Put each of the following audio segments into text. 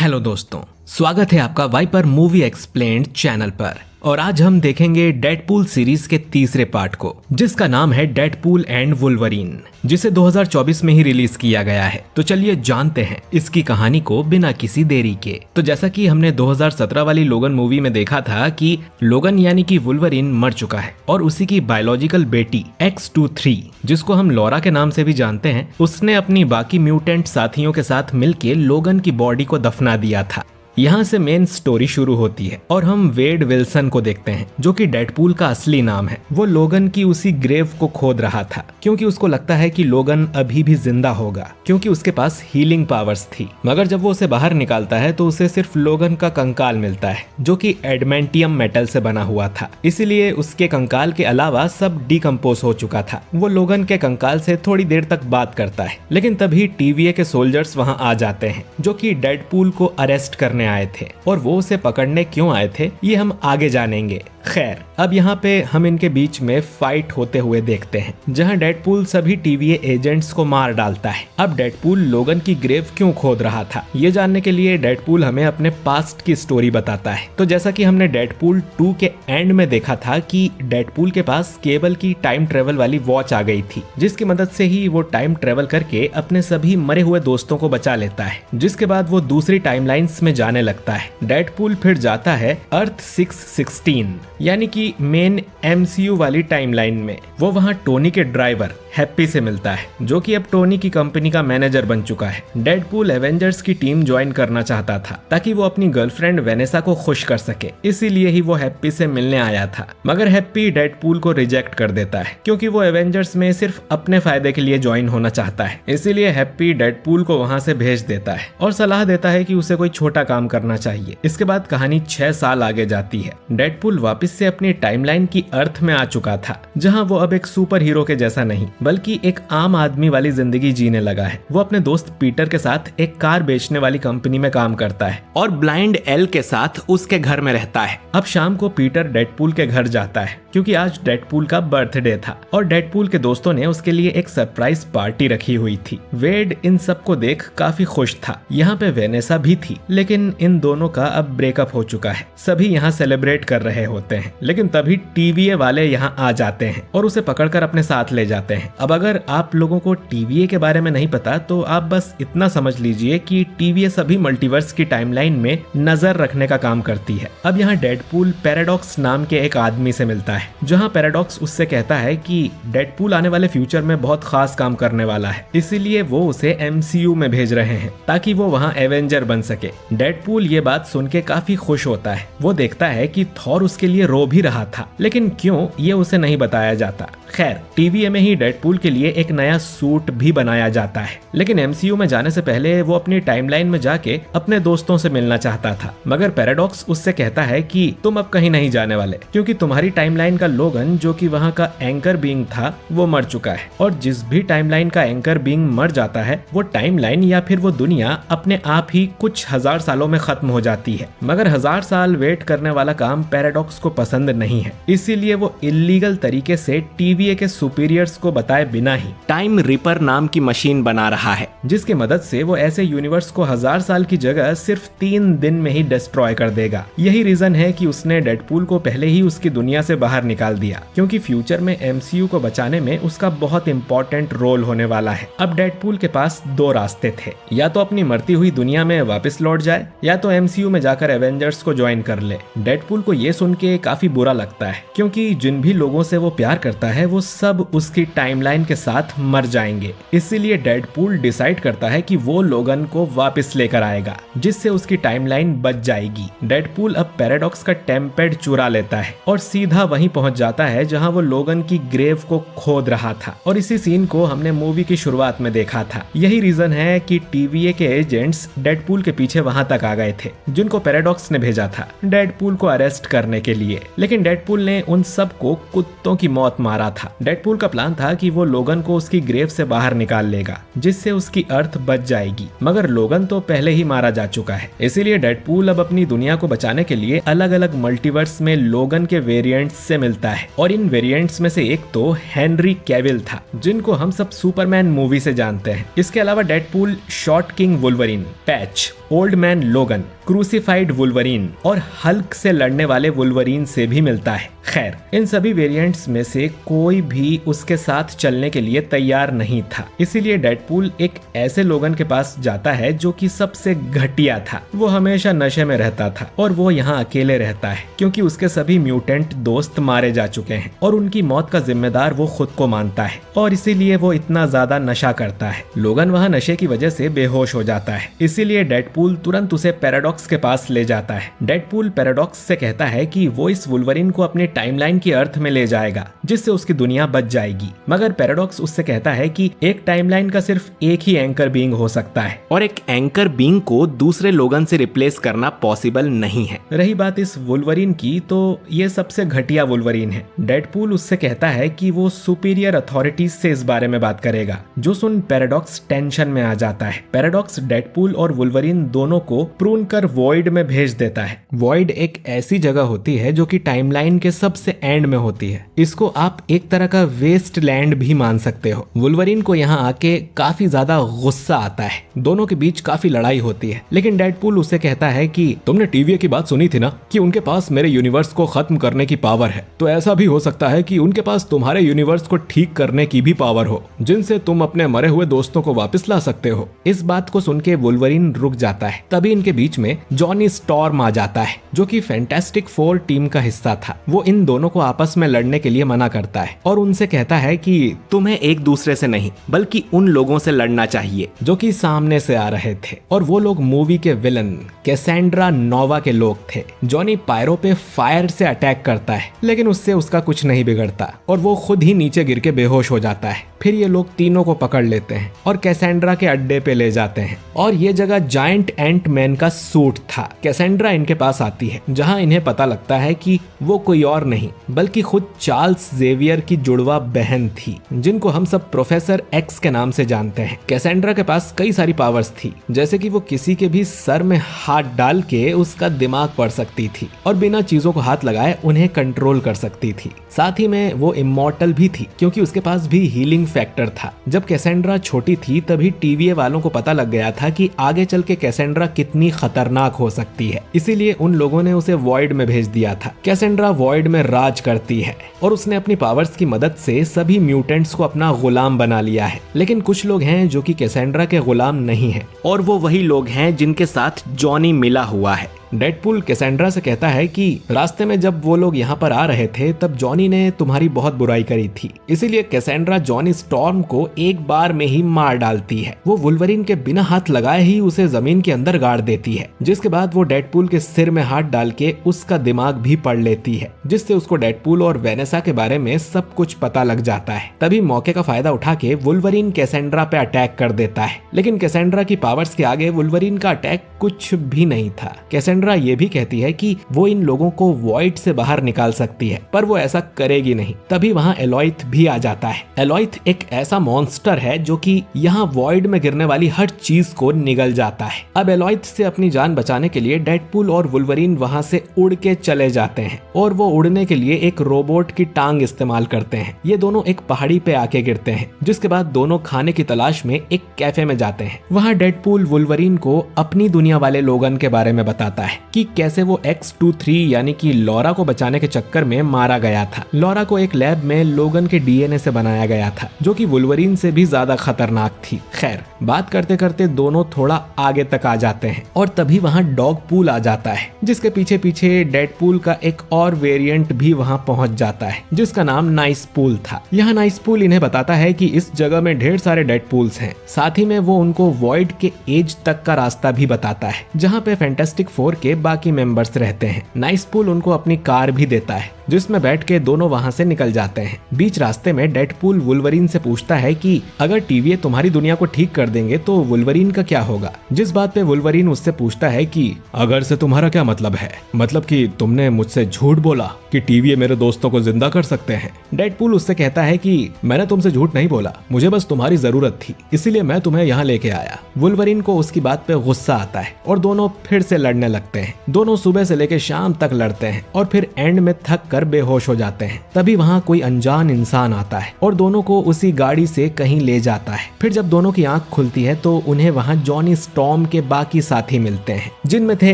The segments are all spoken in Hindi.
हेलो दोस्तों, स्वागत है आपका वाइपर मूवी एक्सप्लेन्ड चैनल पर। और आज हम देखेंगे डेडपूल सीरीज के तीसरे पार्ट को, जिसका नाम है डेडपूल एंड वुल्वरीन, जिसे 2024 में ही रिलीज किया गया है। तो चलिए जानते हैं इसकी कहानी को बिना किसी देरी के। तो जैसा कि हमने 2017 वाली लोगन मूवी में देखा था कि लोगन यानी कि वुल्वरीन मर चुका है और उसी की बायोलॉजिकल बेटी X-23, जिसको हम लॉरा के नाम से भी जानते हैं, उसने अपनी बाकी म्यूटेंट साथियों के साथ मिलके लोगन की बॉडी को दफना दिया था। यहाँ से मेन स्टोरी शुरू होती है और हम वेड विल्सन को देखते हैं, जो कि डेडपूल का असली नाम है। वो लोगन की उसी ग्रेव को खोद रहा था क्योंकि उसको लगता है कि लोगन अभी भी जिंदा होगा, क्योंकि उसके पास हीलिंग पावर्स थी। मगर जब वो उसे बाहर निकालता है तो उसे सिर्फ लोगन का कंकाल मिलता है, जो कि एडमेंटियम मेटल से बना हुआ था। इसीलिए उसके कंकाल के अलावा सब डिकम्पोज हो चुका था। वो लोगन के कंकाल से थोड़ी देर तक बात करता है, लेकिन तभी TVA के सोल्जर्स वहाँ आ जाते हैं, जो कि डेडपूल को अरेस्ट करने आए थे। और वो उसे पकड़ने क्यों आए थे ये हम आगे जानेंगे। खैर, अब यहाँ पे हम इनके बीच में फाइट होते हुए देखते हैं, जहाँ डेडपूल सभी TVA एजेंट्स को मार डालता है। अब डेडपूल लोगन की ग्रेव क्यों खोद रहा था, ये जानने के लिए डेडपूल हमें अपने पास्ट की स्टोरी बताता है। तो जैसा कि हमने डेडपूल 2 के एंड में देखा था कि डेडपूल के पास केबल की टाइम ट्रेवल वाली वॉच आ गई थी, जिसकी मदद से ही वो टाइम ट्रेवल करके अपने सभी मरे हुए दोस्तों को बचा लेता है, जिसके बाद वो दूसरी टाइमलाइंस में जाने लगता है। डेडपूल फिर जाता है अर्थ 616 यानी कि मेन MCU वाली टाइमलाइन में। वो वहाँ टोनी के ड्राइवर हैप्पी से मिलता है, जो कि अब टोनी की कंपनी का मैनेजर बन चुका है। डेडपूल एवेंजर्स की टीम ज्वाइन करना चाहता था ताकि वो अपनी गर्लफ्रेंड वेनेसा को खुश कर सके, इसीलिए ही वो हैप्पी से मिलने आया था। मगर हैप्पी डेडपूल को रिजेक्ट कर देता है क्योंकि वो एवेंजर्स में सिर्फ अपने फायदे के लिए ज्वाइन होना चाहता है। इसीलिए हैप्पी डेडपूल को वहाँ से भेज देता है और सलाह देता है कि उसे कोई छोटा काम करना चाहिए। इसके बाद कहानी 6 साल आगे जाती है। डेडपूल वापस से अपनी टाइमलाइन की अर्थ में आ चुका था, जहाँ वो अब एक सुपर हीरो के जैसा नहीं बल्कि एक आम आदमी वाली जिंदगी जीने लगा है। वो अपने दोस्त पीटर के साथ एक कार बेचने वाली कंपनी में काम करता है और ब्लाइंड एल के साथ उसके घर में रहता है। अब शाम को पीटर डेडपूल के घर जाता है क्योंकि आज डेडपूल का बर्थडे था और डेडपूल के दोस्तों ने उसके लिए एक सरप्राइज पार्टी रखी हुई थी। वेड इन सबको देख काफी खुश था। यहाँ पे वेनेसा भी थी, लेकिन इन दोनों का अब ब्रेकअप हो चुका है। सभी यहाँ सेलिब्रेट कर रहे होते हैं, लेकिन तभी TVA वाले यहाँ आ जाते हैं और उसे पकड़कर अपने साथ ले जाते हैं। अब अगर आप लोगों को TVA के बारे में नहीं पता तो आप बस इतना समझ लीजिए कि TVA सभी मल्टीवर्स की टाइमलाइन में नजर रखने का काम करती है। अब यहाँ डेडपूल पैराडॉक्स नाम के एक आदमी से मिलता है, जहाँ पैराडॉक्स उससे कहता है कि डेडपूल आने वाले फ्यूचर में बहुत खास काम करने वाला है, इसीलिए वो उसे MCU में भेज रहे हैं ताकि वो वहाँ एवेंजर बन सके। डेडपूल ये बात सुन के काफी खुश होता है। वो देखता है कि थॉर उसके लिए रो भी रहा था, लेकिन क्यों ये उसे नहीं बताया जाता। खैर, TVA में ही डेडपूल के लिए एक नया सूट भी बनाया जाता है, लेकिन MCU में जाने से पहले वो अपनी टाइमलाइन में जाके अपने दोस्तों से मिलना चाहता था। मगर पैराडॉक्स उससे कहता है कि तुम अब कहीं नहीं जाने वाले, क्योंकि तुम्हारी टाइमलाइन का लोगन, जो कि वहाँ का एंकर बीइंग था, वो मर चुका है। और जिस भी टाइमलाइन का एंकर बीइंग मर जाता है, वो टाइमलाइन या फिर वो दुनिया अपने आप ही कुछ हजार सालों में खत्म हो जाती है। मगर 1000 साल वेट करने वाला काम पैराडॉक्स को पसंद नहीं है, इसीलिए वो इलीगल तरीके से TVA के सुपीरियर्स को बताए बिना ही टाइम रिपर नाम की मशीन बना रहा है, जिसकी मदद से वो ऐसे यूनिवर्स को 1000 साल की जगह सिर्फ 3 दिन में ही डिस्ट्रॉय कर देगा। यही रीजन है कि उसने डेडपूल को पहले ही उसकी दुनिया से बाहर निकाल दिया, क्योंकि फ्यूचर में MCU को बचाने में उसका बहुत इंपॉर्टेंट रोल होने वाला है। अब डेडपूल के पास 2 रास्ते थे, या तो अपनी मरती हुई दुनिया में वापस लौट जाए या तो MCU में जाकर एवेंजर्स को ज्वाइन कर ले। डेडपूल को ये सुन के काफी बुरा लगता है, क्योंकि जिन भी लोगों से वो प्यार करता है वो सब उसकी टाइमलाइन के साथ मर जाएंगे। इसीलिए डेडपूल डिसाइड करता है कि वो लोगन को वापस लेकर आएगा, जिससे उसकी टाइमलाइन बच जाएगी। डेडपूल अब पैराडॉक्स का टेम्पेड चुरा लेता है और सीधा वहीं पहुंच जाता है जहां वो लोगन की ग्रेव को खोद रहा था। और इसी सीन को हमने मूवी की शुरुआत में देखा था। यही रीजन है कि TVA के एजेंट्स डेडपूल के पीछे वहां तक आ गए थे, जिनको पैराडॉक्स ने भेजा था डेडपूल को अरेस्ट करने के लिए। लेकिन डेडपूल ने उन सबको कुत्तों की मौत मारा था। डेडपूल का प्लान था कि वो लोगन को उसकी ग्रेव से बाहर निकाल लेगा, जिससे उसकी अर्थ बच जाएगी। मगर लोगन तो पहले ही मारा जा चुका है। इसीलिए डेडपूल अब अपनी दुनिया को बचाने के लिए अलग अलग मल्टीवर्स में लोगन के वेरिएंट्स से मिलता है। और इन वेरिएंट्स में से एक तो हेनरी कैविल था, जिनको हम सब सुपरमैन मूवी से जानते हैं। इसके अलावा Deadpool short king Wolverine, patch old man लोगन, क्रूसिफाइड वुल्वरीन और हल्क से लड़ने वाले वुल्वरीन से भी मिलता है। खैर, इन सभी वेरिएंट्स में से कोई भी उसके साथ चलने के लिए तैयार नहीं था। इसीलिए डेडपूल एक ऐसे लोगन के पास जाता है जो कि सबसे घटिया था। वो हमेशा नशे में रहता था और वो यहाँ अकेले रहता है क्योंकि उसके सभी म्यूटेंट दोस्त मारे जा चुके हैं और उनकी मौत का जिम्मेदार वो खुद को मानता है और इसीलिए वो इतना ज्यादा नशा करता है। लोगन वहाँ नशे की वजह से बेहोश हो जाता है। इसीलिए डेडपूल तुरंत उसे पैराडॉक्स के पास ले जाता है। डेडपूल पैराडॉक्स से कहता है कि वो इस वुल्वरीन को अपने टाइमलाइन की अर्थ में ले जाएगा जिससे उसकी दुनिया बच जाएगी। मगर पैराडॉक्स उससे कहता है कि एक टाइमलाइन का सिर्फ एक ही एंकर बीइंग हो सकता है और एक एंकर बीइंग को दूसरे लोगन से रिप्लेस करना पॉसिबल नहीं है। रही बात इस वुल्वरीन की, तो ये सबसे घटिया वुल्वरीन है। डेडपूल उससे कहता है कि वो सुपीरियर अथॉरिटीज से इस बारे में बात करेगा, जो सुन पैराडॉक्स टेंशन में आ जाता है। पैराडॉक्स डेडपूल और वुल्वरीन दोनों को प्रून कर वॉइड में भेज देता है। वॉइड एक ऐसी जगह होती है जो कि टाइमलाइन के सबसे एंड में होती है। इसको आप एक तरह का वेस्ट लैंड भी मान सकते हो। वुल्वरीन को यहाँ आके काफी ज्यादा गुस्सा आता है। दोनों के बीच काफी लड़ाई होती है, लेकिन डेडपूल उससे कहता है कि तुमने टीवीए की बात सुनी थी ना कि उनके पास मेरे यूनिवर्स को खत्म करने की पावर है, तो ऐसा भी हो सकता है कि उनके पास तुम्हारे यूनिवर्स को ठीक करने की भी पावर हो, जिनसे तुम अपने मरे हुए दोस्तों को वापस ला सकते हो। इस बात को सुन के वुल्वरीन रुक जाता है। तभी इनके बीच में जॉनी स्टॉर्म आ जाता है, जो कि फैंटास्टिक फोर टीम का हिस्सा था। वो इन दोनों को आपस में लड़ने के लिए मना करता है और उनसे कहता है कि तुम्हें एक दूसरे से नहीं बल्कि उन लोगों से लड़ना चाहिए जो कि सामने से आ रहे थे, और वो लोग मूवी के विलन कैसेंड्रा नोवा के लोग थे। जॉनी पायरो पे फायर से अटैक करता है, लेकिन उससे उसका कुछ नहीं बिगड़ता और वो खुद ही नीचे गिर के बेहोश हो जाता है। फिर ये लोग तीनों को पकड़ लेते हैं और कैसेंड्रा के अड्डे पे ले जाते हैं, और ये जगह जायंट एंट मैन का सूट था। कैसेंड्रा इनके पास आती है, जहां इन्हें पता लगता है कि वो कोई और नहीं बल्कि खुद चार्ल्स जेवियर की जुड़वा बहन थी, जिनको हम सब प्रोफेसर एक्स के नाम से जानते हैं। कैसेंड्रा के पास कई सारी पावर्स थी, जैसे कि वो किसी के भी सर में हाथ डाल के उसका दिमाग पढ़ सकती थी और बिना चीजों को हाथ लगाए उन्हें कंट्रोल कर सकती थी। साथ ही में वो इमॉर्टल भी थी क्योंकि उसके पास भी हीलिंग फैक्टर था। जब कैसेंड्रा छोटी थी तभी टीवीए वालों को पता लग गया था कि आगे चल के कैसेंड्रा कितनी खतरनाक हो सकती है, इसीलिए उन लोगों ने उसे वॉइड में भेज दिया था। कैसेंड्रा वॉइड में राज करती है और उसने अपनी पावर्स की मदद से सभी म्यूटेंट्स को अपना गुलाम बना लिया है। लेकिन कुछ लोग हैं जो कि कैसेंड्रा के गुलाम नहीं है, और वो वही लोग हैं जिनके साथ जॉनी मिला हुआ है। डेडपूल कैसेंड्रा से कहता है कि रास्ते में जब वो लोग यहाँ पर आ रहे थे तब जॉनी ने तुम्हारी बहुत बुराई करी थी, इसीलिए कैसेंड्रा जॉनी स्टॉर्म को एक बार में ही मार डालती है। वो वुल्वरीन के बिना हाथ लगाए ही उसे जमीन के अंदर गाड़ देती है, जिसके बाद वो डेडपूल के सिर में हाथ डाल के उसका दिमाग भी पढ़ लेती है, जिससे उसको डेडपूल और वेनेसा के बारे में सब कुछ पता लग जाता है। तभी मौके का फायदा उठा के वुल्वरीन कैसेंड्रा पे अटैक कर देता है, लेकिन कैसेंड्रा की पावर्स के आगे वुल्वरीन का अटैक कुछ भी नहीं था। कैसेंड्रा ये भी कहती है कि वो इन लोगों को वॉइड से बाहर निकाल सकती है, पर वो ऐसा करेगी नहीं। तभी वहाँ एलोइथ भी आ जाता है। एलोइथ एक ऐसा मॉन्स्टर है जो कि यहाँ वॉइड में गिरने वाली हर चीज को निगल जाता है। अब एलोइथ से अपनी जान बचाने के लिए डेडपूल और वुल्वरीन वहाँ से उड़ के चले जाते हैं, और वो उड़ने के लिए एक रोबोट की टांग इस्तेमाल करते हैं। ये दोनों एक पहाड़ी पे आके गिरते हैं, जिसके बाद दोनों खाने की तलाश में एक कैफे में जाते हैं। वहाँ डेडपूल वुल्वरीन को अपनी दुनिया वाले लोगन के बारे में बताता है कि कैसे वो X-23 यानी कि लॉरा को बचाने के चक्कर में मारा गया था। लॉरा को एक लैब में लोगन के डीएनए से बनाया गया था, जो कि वुल्वरीन से भी ज्यादा खतरनाक थी। खैर, बात करते करते दोनों थोड़ा आगे तक आ जाते हैं, और तभी वहाँ डॉगपूल आ जाता है, जिसके पीछे पीछे डेडपूल का एक और वेरिएंट भी वहाँ पहुंच जाता है, जिसका नाम नाइसपूल था। यहाँ नाइसपूल इन्हें बताता है कि इस जगह में ढेर सारे डेडपूल्स हैं। साथ ही में वो उनको वॉइड के एज तक का रास्ता भी बताता है, जहाँ पे फैंटास्टिक फोर के बाकी मेंबर्स रहते हैं। नाइसपूल उनको अपनी कार भी देता है, जिसमें बैठ के दोनों वहां से निकल जाते हैं। बीच रास्ते में डेडपूल वुल्वरीन से पूछता है कि अगर टीवीए तुम्हारी दुनिया को ठीक कर देंगे तो वुल्वरीन का क्या होगा, जिस बात पे वुल्वरीन उससे पूछता है कि अगर से तुम्हारा क्या मतलब है, मतलब कि तुमने मुझसे झूठ बोला कि टीवीए मेरे दोस्तों को जिंदा कर सकते हैं। डेडपूल उससे कहता है कि मैंने तुमसे झूठ नहीं बोला, मुझे बस तुम्हारी जरूरत थी, इसीलिए मैं तुम्हें यहाँ लेके आया। वुल्वरीन को उसकी बात पे गुस्सा आता है और दोनों फिर से लड़ने लगते हैं। दोनों सुबह से लेकर शाम तक लड़ते हैं और फिर एंड में थक जाकर बेहोश हो जाते हैं। तभी वहाँ कोई अनजान इंसान आता है और दोनों को उसी गाड़ी से कहीं ले जाता है। फिर जब दोनों की आंख खुलती है तो उन्हें वहाँ जॉनी स्टॉर्म के बाकी साथी मिलते हैं, जिनमें थे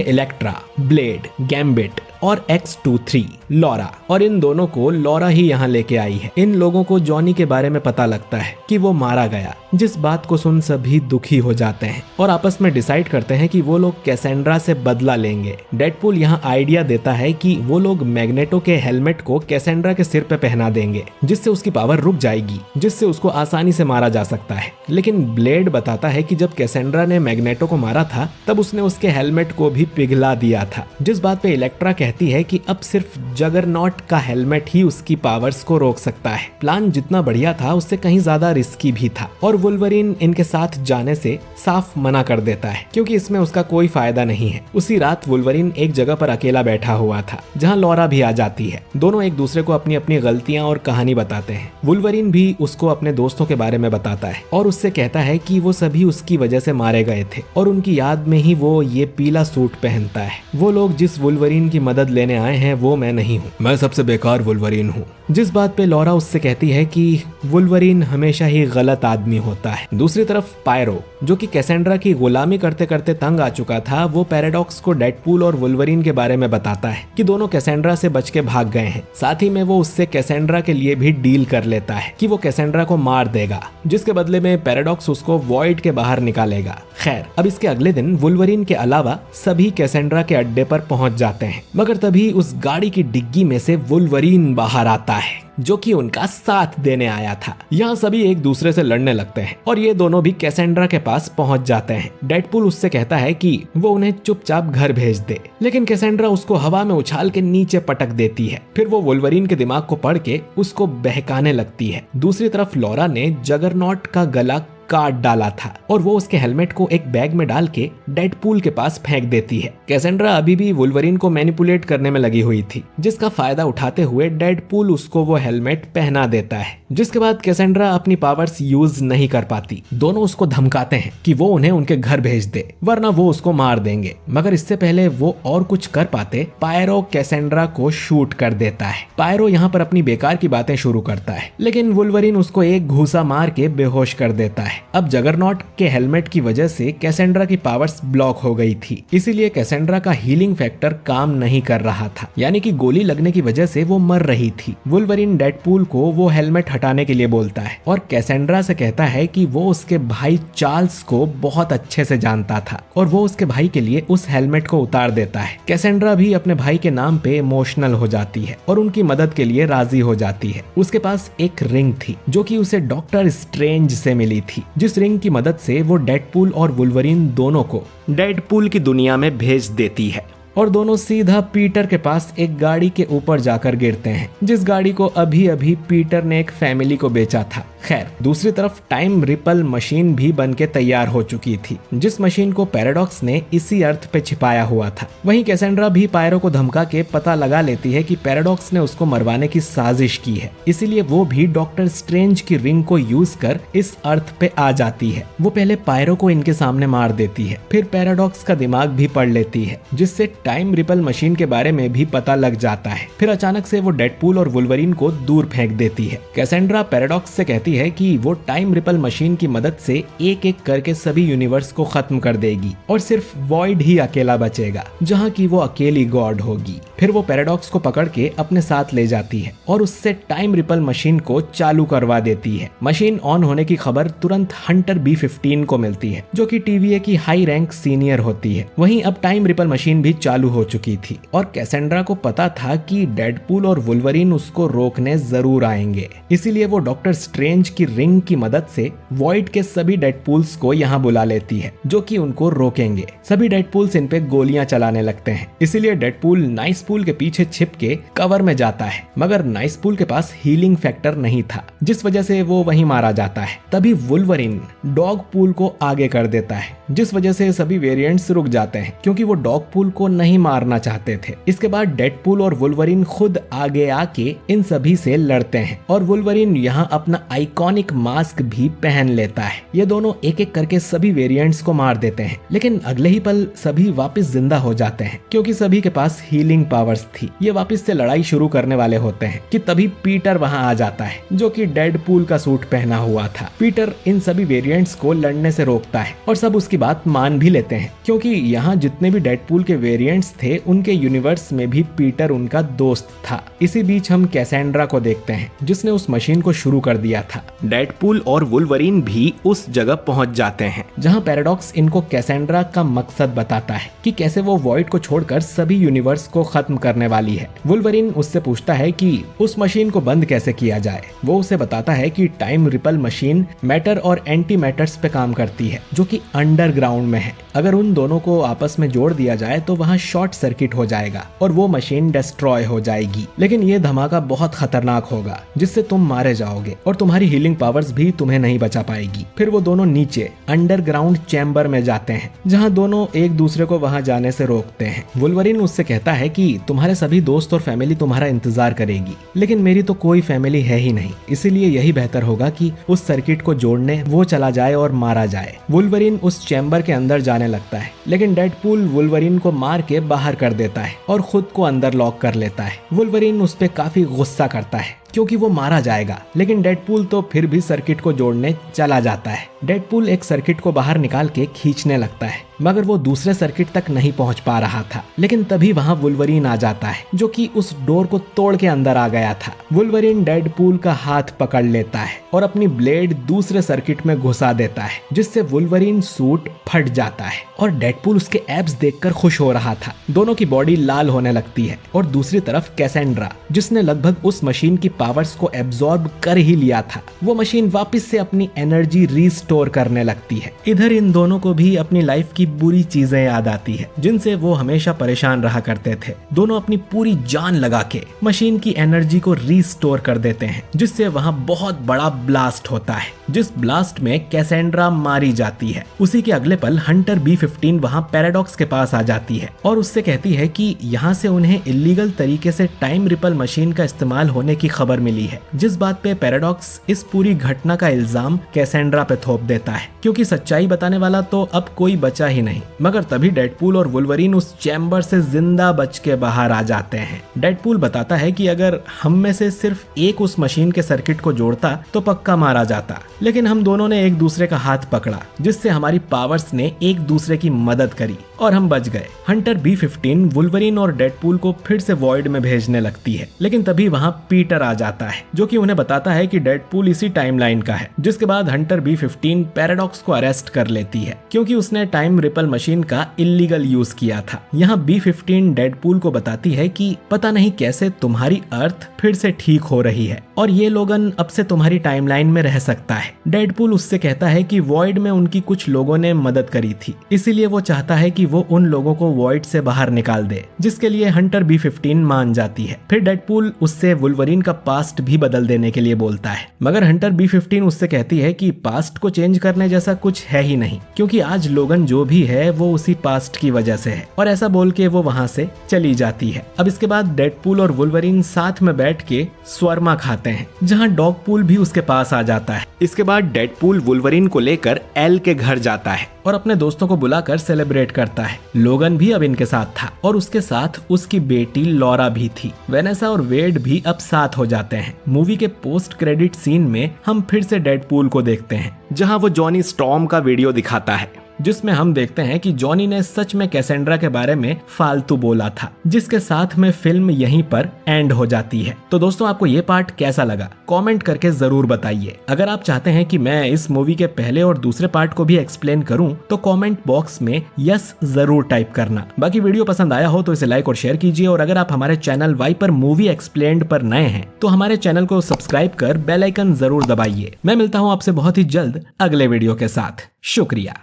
इलेक्ट्रा, ब्लेड, गैम्बिट और X-23 लॉरा। और इन दोनों को लॉरा ही यहाँ लेके आई है। इन लोगों को जॉनी के बारे में पता लगता है कि वो मारा गया, जिस बात को सुन सभी दुखी हो जाते हैं और आपस में डिसाइड करते हैं कि वो लोग कैसेंड्रा से बदला लेंगे। डेडपूल यहाँ आइडिया देता है कि वो लोग मैग्नेटो के हेलमेट को कैसेंड्रा के सिर पे पहना देंगे, जिससे उसकी पावर रुक जाएगी, जिससे उसको आसानी से मारा जा सकता है। लेकिन ब्लेड बताता है कि जब कैसेंड्रा ने मैग्नेटो को मारा था तब उसने उसके हेलमेट को भी पिघला दिया था, जिस बात पे इलेक्ट्रा कहती है कि अब सिर्फ जगरनॉट का हेलमेट ही उसकी पावर्स को रोक सकता है। प्लान जितना बढ़िया था उससे कहीं ज्यादा रिस्की भी था और वुल्वरीन इनके साथ जाने से साफ मना कर देता है, क्योंकि इसमें उसका कोई फायदा नहीं है। उसी रात वुल्वरीन एक जगह पर अकेला बैठा हुआ था जहां लॉरा भी आ जाती है। दोनों एक दूसरे को अपनी अपनी गलतियां और कहानी बताते हैं। वुल्वरीन भी उसको अपने दोस्तों के बारे में बताता है और उससे कहता है कि वो सभी उसकी वजह से मारे गए थे और उनकी याद में ही वो ये पीला सूट पहनता है। वो लोग जिस वुल्वरीन की मदद लेने आए हैं वो मैं नहीं हूँ, मैं सबसे बेकार वुल्वरीन हूँ। जिस बात पे लॉरा उससे कहती है कि वुल्वरीन हमेशा ही गलत आदमी होता है। दूसरी तरफ पायरो, जो कि कैसेंड्रा की गुलामी करते करते तंग आ चुका था, वो पैराडॉक्स को डेडपूल और वुल्वरीन के बारे में बताता है कि दोनों कैसेंड्रा से बच के भाग गए हैं। साथ ही में वो उससे कैसेंड्रा के लिए भी डील कर लेता है कि वो कैसेंड्रा को मार देगा, जिसके बदले में पैराडॉक्स उसको वॉइड के बाहर निकालेगा। खैर, अब इसके अगले दिन वुल्वरीन के अलावा सभी कैसेंड्रा के अड्डे पर पहुंच जाते हैं, मगर तभी उस गाड़ी की डिग्गी में से वुल्वरीन बाहर आता है, जो कि उनका साथ देने आया था। यहाँ सभी एक दूसरे से लड़ने लगते हैं और ये दोनों भी कैसेंड्रा के पास पहुंच जाते हैं। डेडपूल उससे कहता है कि वो उन्हें चुपचाप घर भेज दे, लेकिन कैसेंड्रा उसको हवा में उछाल के नीचे पटक देती है। फिर वो वुल्वरीन के दिमाग को पढ़ के उसको बहकाने लगती है। दूसरी तरफ लॉरा ने जगरनॉट का गला काट डाला था और वो उसके हेलमेट को एक बैग में डाल के डेडपूल के पास फेंक देती है। कैसेंड्रा अभी भी वुल्वरीन को मैनिपुलेट करने में लगी हुई थी, जिसका फायदा उठाते हुए डेडपूल उसको वो हेलमेट पहना देता है, जिसके बाद कैसेंड्रा अपनी पावर्स यूज नहीं कर पाती। दोनों उसको धमकाते हैं कि वो उन्हें उनके घर भेज दे, वरना वो उसको मार देंगे। मगर इससे पहले वो और कुछ कर पाते, पायरो कैसेंड्रा को शूट कर देता है। पायरो यहाँ पर अपनी बेकार की बातें शुरू करता है, लेकिन वुल्वरीन उसको एक घूसा मार के बेहोश कर देता है। अब जगरनॉट के हेलमेट की वजह से कैसेंड्रा की पावर्स ब्लॉक हो गई थी, इसीलिए कैसेंड्रा का हीलिंग फैक्टर काम नहीं कर रहा था, यानी कि गोली लगने की वजह से वो मर रही थी। वुल्वरीन डेडपूल को वो हेलमेट हटाने के लिए बोलता है और कैसेंड्रा से कहता है कि वो उसके भाई चार्ल्स को बहुत अच्छे से जानता था और वो उसके भाई के लिए उस हेलमेट को उतार देता है। कैसेंड्रा भी अपने भाई के नाम पे इमोशनल हो जाती है और उनकी मदद के लिए राजी हो जाती है। उसके पास एक रिंग थी जो कि उसे डॉक्टर स्ट्रेंज से मिली थी, जिस रिंग की मदद से वो डेडपूल और वुल्वरीन दोनों को डेडपूल की दुनिया में भेज देती है और दोनों सीधा पीटर के पास एक गाड़ी के ऊपर जाकर गिरते हैं, जिस गाड़ी को अभी अभी पीटर ने एक फैमिली को बेचा था। खैर, दूसरी तरफ टाइम रिपल मशीन भी बनके तैयार हो चुकी थी, जिस मशीन को पैराडॉक्स ने इसी अर्थ पे छिपाया हुआ था। वहीं कैसेंड्रा भी पायरो को धमका के पता लगा लेती है कि पैराडॉक्स ने उसको मरवाने की साजिश की है, इसीलिए वो भी डॉक्टर स्ट्रेंज की रिंग को यूज कर इस अर्थ पे आ जाती है। वो पहले पायरो को इनके सामने मार देती है, फिर पैराडॉक्स का दिमाग भी पढ़ लेती है, जिससे टाइम रिपल मशीन के बारे में भी पता लग जाता है। फिर अचानक से वो डेडपूल और वुल्वरीन को दूर फेंक देती है। कैसेंड्रा पैराडॉक्स से कहती है कि वो टाइम रिपल मशीन की मदद से एक एक करके सभी यूनिवर्स को खत्म कर देगी और सिर्फ वॉइड ही अकेला बचेगा, जहाँ की वो अकेली गॉड होगी। फिर वो पैराडॉक्स को पकड़ के अपने साथ ले जाती है और उससे टाइम रिपल मशीन को चालू करवा देती है। मशीन ऑन होने की खबर तुरंत हंटर B-15 को मिलती है, जो कि TVA की हाई रैंक सीनियर होती है। वहीं अब टाइम रिपल मशीन भी चालू हो चुकी थी और कैसेंड्रा को पता था कि डेडपूल और वुल्वरीन उसको रोकने जरूर आएंगे, इसीलिए वो डॉक्टर स्ट्रेंज की रिंग की मदद से वॉइड के सभी डेडपूल्स को यहाँ बुला लेती है, जो कि उनको रोकेंगे। सभी डेडपूल्स इन पे गोलियां चलाने लगते हैं, इसीलिए डेडपूल नाइसपूल के पीछे छिप के कवर में जाता है, मगर नाइसपूल के पास हीलिंग फैक्टर नहीं था, जिस वजह से वो वहीं मारा जाता है। तभी वुल्वरीन डॉगपूल को आगे कर देता है, जिस वजह से सभी वेरिएंट्स रुक जाते हैं, क्योंकि वो डॉगपूल को नहीं मारना चाहते थे। इसके बाद डेडपूल और वुल्वरीन खुद आगे आके इन सभी से लड़ते हैं और वुल्वरीन यहाँ अपना आइकॉनिक मास्क भी पहन लेता है। ये दोनों एक एक करके सभी वेरिएंट्स को मार देते हैं, लेकिन अगले ही पल सभी वापस जिंदा हो जाते हैं क्योंकि सभी के पास हीलिंग पावर्स थी। ये वापस से लड़ाई शुरू करने वाले होते हैं कि तभी पीटर वहां आ जाता है जो कि डेडपूल का सूट पहना हुआ था। पीटर इन सभी वेरिएंट्स को लड़ने से रोकता है और सब उसकी बात मान भी लेते हैं क्योंकि यहाँ जितने भी डेडपूल के वेरिएंट्स थे उनके यूनिवर्स में भी पीटर उनका दोस्त था। इसी बीच हम कैसेंड्रा को देखते हैं जिसने उस मशीन को शुरू कर दिया था। डेडपूल और वुल्वरीन भी उस जगह पहुंच जाते हैं जहां पैराडॉक्स इनको कैसेंड्रा का मकसद बताता है कि कैसे वो वॉइड को छोड़कर सभी यूनिवर्स को खत्म करने वाली है। वुल्वरीन उससे पूछता है कि उस मशीन को बंद कैसे किया जाए। वो उसे बताता है कि टाइम रिपल मशीन मैटर और एंटी मैटर्स पे काम करती है जो कि अंडरग्राउंड में है। अगर उन दोनों को आपस में जोड़ दिया जाए तो वहाँ शॉर्ट सर्किट हो जाएगा और वो मशीन डिस्ट्रॉय हो जाएगी। लेकिन ये धमाका बहुत खतरनाक होगा जिससे तुम मारे जाओगे और तुम्हारी हीलिंग पावर्स भी तुम्हें नहीं बचा पाएगी। फिर वो दोनों नीचे अंडरग्राउंड चैम्बर में जाते हैं जहाँ दोनों एक दूसरे को वहाँ जाने से रोकते हैं। वुल्वरीन उससे कहता है कि तुम्हारे सभी दोस्त और फैमिली तुम्हारा इंतजार करेगी, लेकिन मेरी तो कोई फैमिली है ही नहीं, इसीलिए यही बेहतर होगा कि उस सर्किट को जोड़ने वो चला जाए और मारा जाए। वुल्वरीन उस चैम्बर के अंदर जाने लगता है, लेकिन डेडपूल वुल्वरीन को मार के बाहर कर देता है और खुद को अंदर लॉक कर लेता है। वुल्वरीन उस पे काफी गुस्सा करता है क्योंकि वो मारा जाएगा, लेकिन डेडपूल तो फिर भी सर्किट को जोड़ने चला जाता है। डेडपूल एक सर्किट को बाहर निकाल के खींचने लगता है, मगर वो दूसरे सर्किट तक नहीं पहुंच पा रहा था। लेकिन तभी वहां वुल्वरीन आ जाता है जो कि उस डोर को तोड़ के अंदर आ गया था। वुल्वरीन डेडपूल का हाथ पकड़ लेता है और अपनी ब्लेड दूसरे सर्किट में घुसा देता है जिससे वुल्वरीन सूट फट जाता है और डेडपूल उसके एब्स देखकर खुश हो रहा था। दोनों की बॉडी लाल होने लगती है और दूसरी तरफ कैसेंड्रा जिसने लगभग उस मशीन की पावर्स को एब्जॉर्ब कर ही लिया था, वो मशीन वापस से अपनी एनर्जी रीस्टोर करने लगती है। इधर इन दोनों को भी अपनी लाइफ की बुरी चीजें याद आती है जिनसे वो हमेशा परेशान रहा करते थे। दोनों अपनी पूरी जान लगा के मशीन की एनर्जी को रीस्टोर कर देते हैं जिससे वहां बहुत बड़ा ब्लास्ट होता है, जिस ब्लास्ट में कैसेंड्रा मारी जाती है। उसी के अगले पल हंटर B-15 वहां पैराडॉक्स के पास आ जाती है और उससे कहती है कि यहाँ से उन्हें इलीगल तरीके से टाइम रिपल मशीन का इस्तेमाल होने की खबर मिली है, जिस बात पे पैराडॉक्स इस पूरी घटना का इल्जाम कैसेंड्रा पे थोप देता है क्योंकि सच्चाई बताने वाला तो अब कोई बचा ही नहीं। मगर तभी डेडपूल और वुल्वरीन उस चैम्बर से जिंदा बच के बाहर आ जाते हैं। डेडपूल बताता है कि अगर हम में से सिर्फ एक उस मशीन के सर्किट को जोड़ता तो पक्का मारा जाता, लेकिन हम दोनों ने एक दूसरे का हाथ पकड़ा जिससे हमारी पावर्स ने एक दूसरे की मदद करी और हम बच गए। हंटर B-15 वुल्वरीन और डेडपूल को फिर से वॉइड में भेजने लगती है, लेकिन तभी वहां पीटर आ जाता है जो कि उन्हें बताता है कि डेडपूल इसी टाइमलाइन का है। जिसके बाद हंटर B-15 पैराडॉक्स को अरेस्ट कर लेती है क्योंकि उसने टाइम रिपल मशीन का इलीगल यूज किया था। यहाँ B-15 डेडपूल को बताती है कि पता नहीं कैसे तुम्हारी अर्थ फिर से ठीक हो रही है और ये लोगन अब से तुम्हारी टाइमलाइन में रह सकता है। डेडपूल उससे कहता है कि वॉइड में उनकी कुछ लोगों ने मदद करी थी, इसीलिए वो चाहता है कि वो उन लोगों को वॉइड से बाहर निकाल दे, जिसके लिए हंटर B-15 मान जाती है। फिर डेडपूल उससे वुल्वरीन का पास्ट भी बदल देने के लिए बोलता है, मगर हंटर B-15 उससे कहती है कि पास्ट को चेंज करने जैसा कुछ है ही नहीं क्योंकि आज लोगन जो भी है वो उसी पास्ट की वजह से है, और ऐसा बोल के वो वहां से चली जाती है। अब इसके बाद डेडपूल और वुल्वरीन साथ में बैठ के स्वरमा खाते हैं जहाँ डॉगपूल भी उसके पास आ जाता है। इसके बाद डेडपूल वुल्वरीन को लेकर एल के घर जाता है और अपने दोस्तों को बुलाकर सेलिब्रेट करता है। लोगन भी अब इनके साथ था और उसके साथ उसकी बेटी लॉरा भी थी। वेनेसा और वेड भी अब साथ हो जाते हैं। मूवी के पोस्ट क्रेडिट सीन में हम फिर से डेडपूल को देखते हैं जहां वो जॉनी स्टॉर्म का वीडियो दिखाता है जिसमें हम देखते हैं कि जॉनी ने सच में कैसेंड्रा के बारे में फालतू बोला था, जिसके साथ में फिल्म यहीं पर एंड हो जाती है। तो दोस्तों आपको ये पार्ट कैसा लगा कमेंट करके जरूर बताइए। अगर आप चाहते हैं कि मैं इस मूवी के पहले और दूसरे पार्ट को भी एक्सप्लेन करूं तो कमेंट बॉक्स में यस जरूर टाइप करना। बाकी वीडियो पसंद आया हो तो इसे लाइक और शेयर कीजिए, और अगर आप हमारे चैनल वाइपर मूवी एक्सप्लेन्ड पर नए हैं तो हमारे चैनल को सब्सक्राइब कर बेल आइकन जरूर दबाइए। मैं मिलता हूँ आपसे बहुत ही जल्द अगले वीडियो के साथ। शुक्रिया।